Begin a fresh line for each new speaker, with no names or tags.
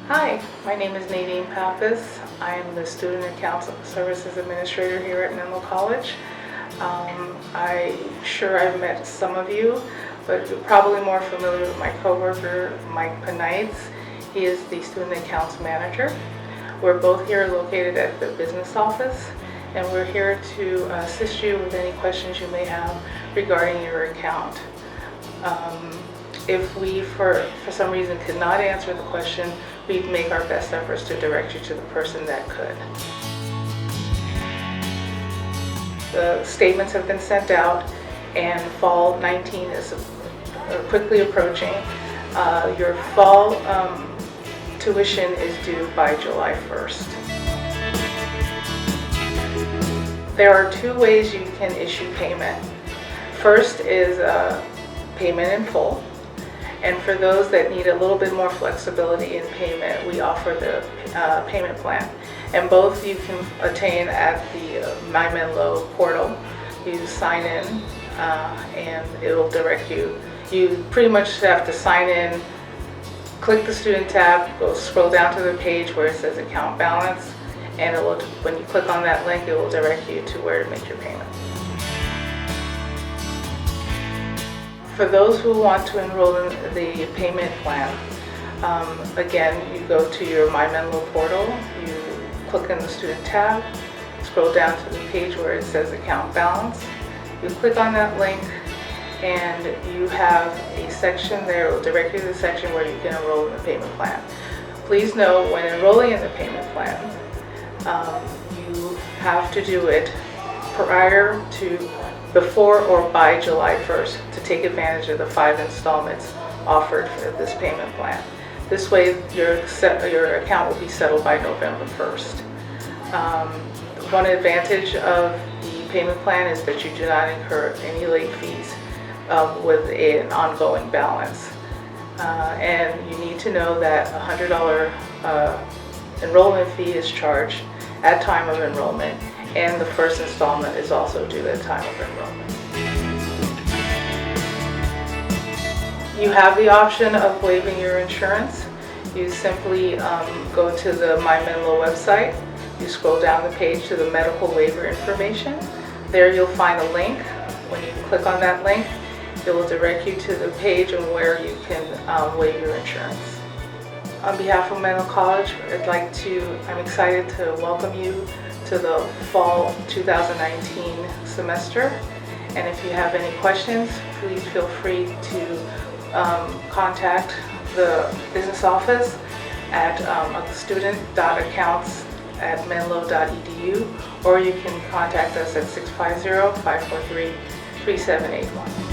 Hi, my name is Nadine Pappas. I am the Student Account Services Administrator here at Menlo College. I'm sure I've met some of you, but you're probably more familiar with my coworker, Mike Penites. He is the Student Accounts Manager. We're both here located at the business office, and we're here to assist you with any questions you may have regarding your account. If we, for some reason, could not answer the question, we'd make our best efforts to direct you to the person that could. The statements have been sent out, and fall 19 is quickly approaching. Your fall tuition is due by July 1st. There are two ways you can issue payment. First is payment in full. And for those that need a little bit more flexibility in payment, we offer the payment plan. And both you can attain at the My Menlo portal. You sign in and it will direct you. You pretty much have to sign in, click the student tab, go scroll down to the page where it says account balance, and it will, when you click on that link, it will direct you to where to make your payment. For those who want to enroll in the payment plan, again, you go to your My Menlo portal, you click in the student tab, scroll down to the page where it says account balance. You click on that link and you have a section there. It will direct you to the section where you can enroll in the payment plan. Please know, when enrolling in the payment plan, you have to do it prior to, before or by July 1st to take advantage of the 5 installments offered for this payment plan. This way your account will be settled by November 1st. One advantage of the payment plan is that you do not incur any late fees with an ongoing balance. And you need to know that a $100 enrollment fee is charged at time of enrollment, and the first installment is also due at time of enrollment. You have the option of waiving your insurance. You simply go to the My Menlo website. You scroll down the page to the medical waiver information. There you'll find a link. When you click on that link, it will direct you to the page on where you can waive your insurance. On behalf of Menlo College, I'm excited to welcome you to the fall 2019 semester. And if you have any questions, please feel free to contact the business office at student.accounts@menlo.edu, or you can contact us at 650-543-3781.